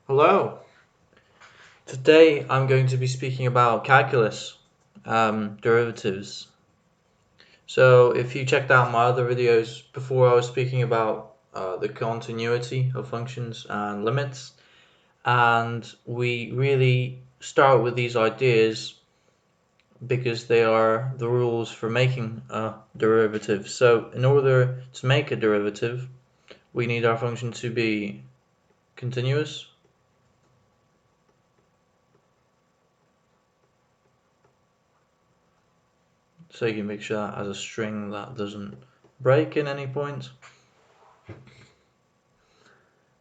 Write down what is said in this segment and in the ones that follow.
Hello. Today I'm going to be speaking about calculus, derivatives. So if you checked out my other videos before, I was speaking about the continuity of functions and limits, and we really start with these ideas because they are the rules for making a derivative. So in order to make a derivative, we need our function to be continuous. So you can make sure that as a string that doesn't break in any point.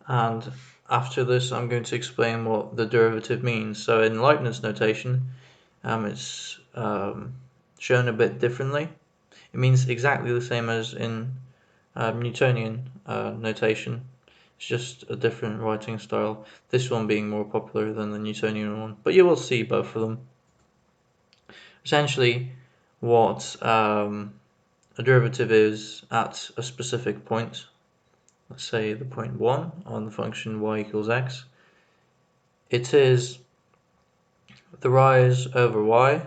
And after this I'm going to explain what the derivative means. So in Leibniz notation, it's shown a bit differently. It means exactly the same as in Newtonian notation. It's just a different writing style, this one being more popular than the Newtonian one, but you will see both of them. Essentially what a derivative is at a specific point, let's say the point 1 on the function y equals x, it is the rise over y,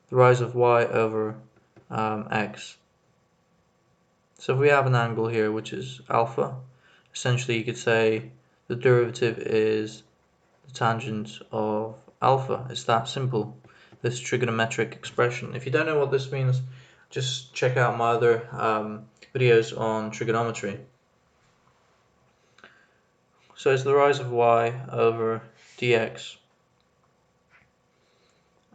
the rise of y over x. So if we have an angle here which is alpha, essentially you could say the derivative is the tangent of alpha. It's that simple, this trigonometric expression. If you don't know what this means, just check out my other videos on trigonometry. So it's the rise of y over dx.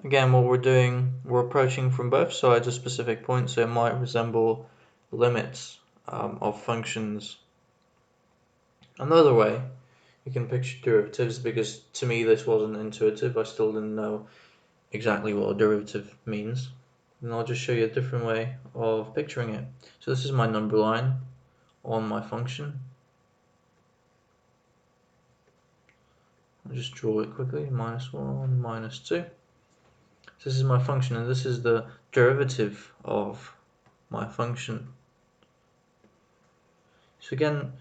Again, what we're doing, we're approaching from both sides a specific point, so it might resemble limits of functions. Another way you can picture derivatives, because to me this wasn't intuitive, I still didn't know exactly what a derivative means, and I'll just show you a different way of picturing it. So this is my number line on my function. I'll just draw it quickly, -1, -2. So this is my function, and this is the derivative of my function. So again,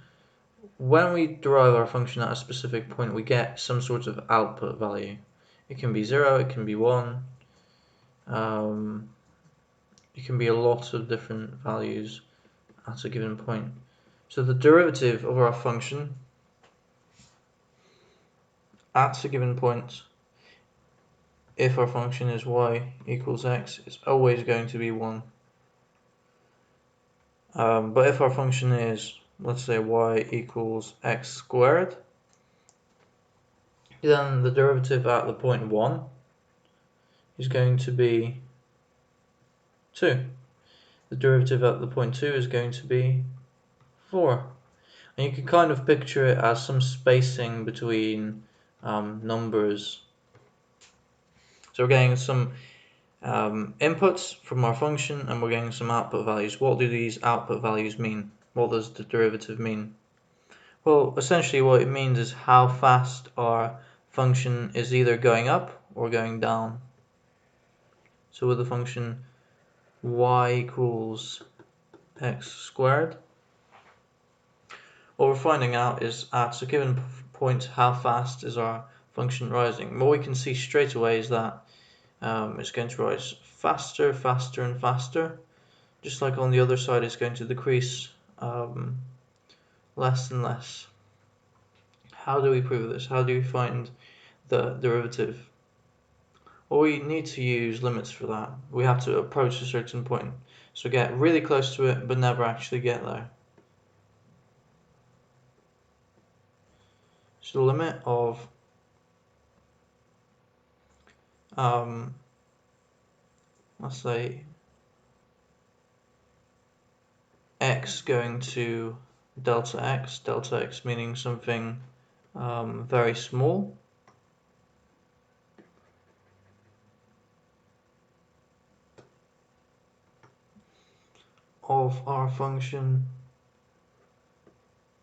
when we derive our function at a specific point, we get some sort of output value. It can be 0, it can be 1, it can be a lot of different values at a given point. So the derivative of our function at a given point, if our function is y equals x, it's always going to be 1. But if our function is, let's say, y equals x squared, then the derivative at the point 1 is going to be 2. The derivative at the point 2 is going to be 4. And you can kind of picture it as some spacing between numbers. So we're getting some inputs from our function and we're getting some output values. What do these output values mean? What does the derivative mean? Well, essentially what it means is how fast our function is either going up or going down. So with the function y equals x squared, what we're finding out is at a given point how fast is our function rising. What we can see straight away is that it's going to rise faster, faster and faster, just like on the other side it's going to decrease less and less. How do we prove this? How do we find the derivative? Well, we need to use limits for that. We have to approach a certain point, so get really close to it but never actually get there. So the limit of let's say x going to delta x meaning something very small, of our function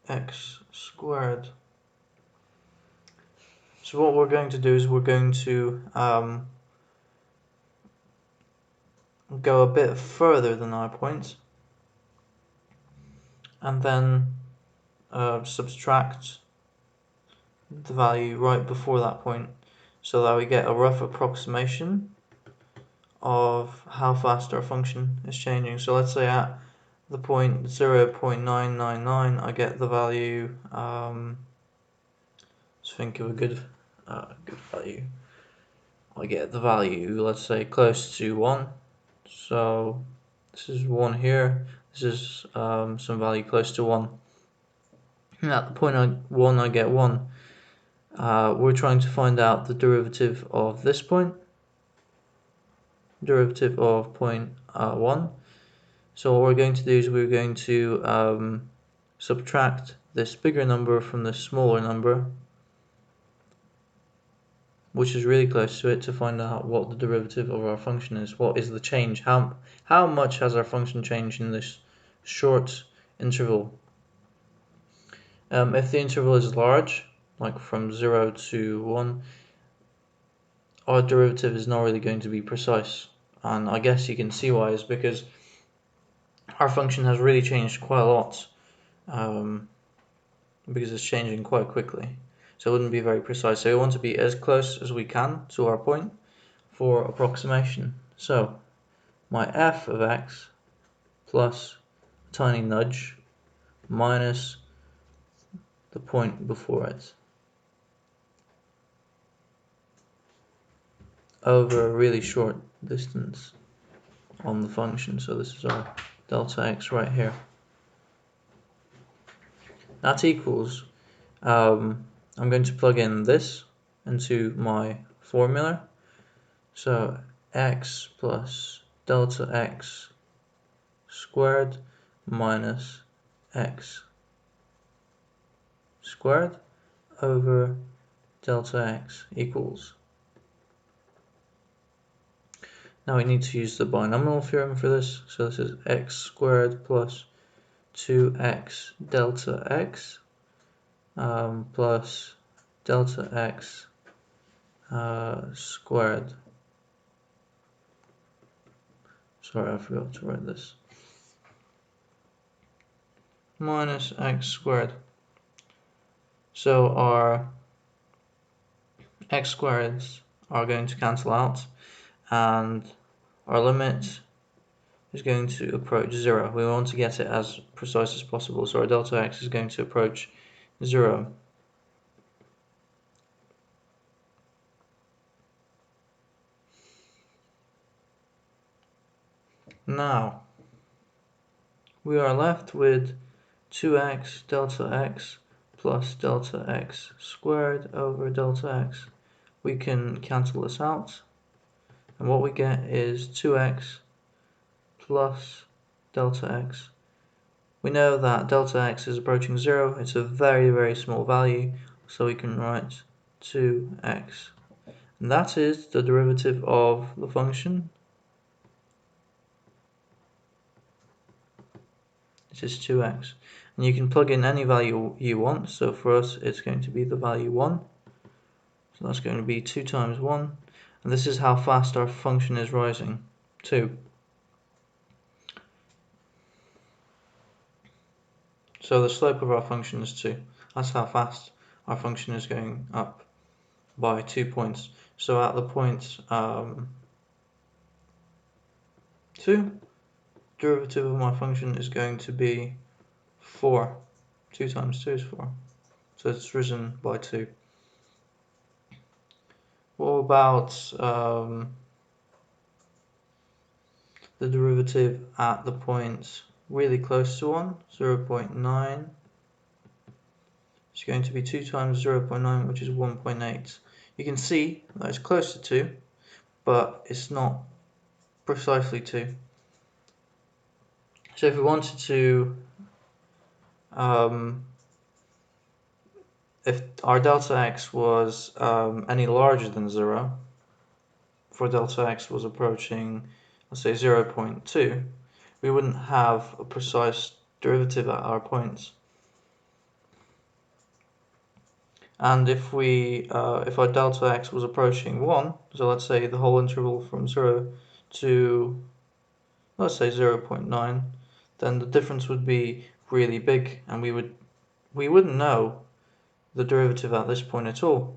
x squared. So what we're going to do is we're going to go a bit further than our point and then subtract the value right before that point, so that we get a rough approximation of how fast our function is changing. So let's say at the point 0.999 I get the value, let's think of a good value. I get the value, let's say, close to 1. So this is 1 here, this is some value close to 1. And at the point 1 I get 1. We're trying to find out the derivative of this point, derivative of point 1. So what we're going to do is we're going to subtract this bigger number from this smaller number, which is really close to it, to find out what the derivative of our function is. What is the change? How much has our function changed in this short interval? If the interval is large, like from 0 to 1, our derivative is not really going to be precise. And I guess you can see why, is because our function has really changed quite a lot, because it's changing quite quickly. So it wouldn't be very precise. So we want to be as close as we can to our point for approximation. So my f of x plus a tiny nudge minus the point before it over a really short distance on the function. So this is our delta x right here. That equals, I'm going to plug in this into my formula. So x plus delta x squared minus x squared over delta x equals. Now we need to use the binomial theorem for this. So this is x squared plus 2x delta x plus delta x squared. Sorry, I forgot to write this. Minus x squared. So our x squareds are going to cancel out, and our limit is going to approach 0. We want to get it as precise as possible, so our delta x is going to approach 0. Now we are left with 2x delta x plus delta x squared over delta x. We can cancel this out, and what we get is 2x plus delta x. We know that delta x is approaching 0. It's a very, very small value, so we can write 2x. And that is the derivative of the function. It is 2x. And you can plug in any value you want. So for us, it's going to be the value 1. So that's going to be 2 times 1. And this is how fast our function is rising, 2. So the slope of our function is 2. That's how fast our function is going up by 2 points. So at the point 2, derivative of my function is going to be 4. 2 times 2 is 4. So it's risen by 2. What about the derivative at the point really close to 1, 0.9? It's going to be 2 times 0.9, which is 1.8. You can see that it's close to 2, but it's not precisely 2. So if we wanted to, if our delta x was any larger than 0, for delta x was approaching, let's say 0.2, we wouldn't have a precise derivative at our points. And if we, if our delta x was approaching 1, so let's say the whole interval from 0 to, let's say 0.9, then the difference would be really big, and we wouldn't know the derivative at this point at all.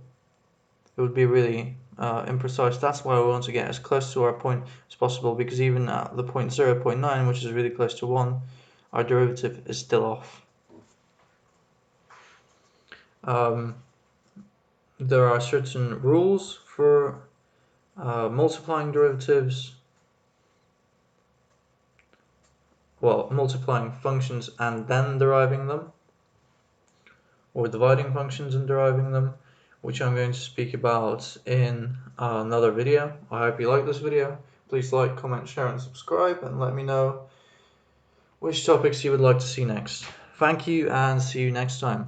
It would be really imprecise. That's why we want to get as close to our point as possible, because even at the point 0.9, which is really close to 1, our derivative is still off. There are certain rules for multiplying derivatives, well, multiplying functions and then deriving them, or dividing functions and deriving them, which I'm going to speak about in another video. I hope you like this video. Please like, comment, share, and subscribe, and let me know which topics you would like to see next. Thank you, and see you next time.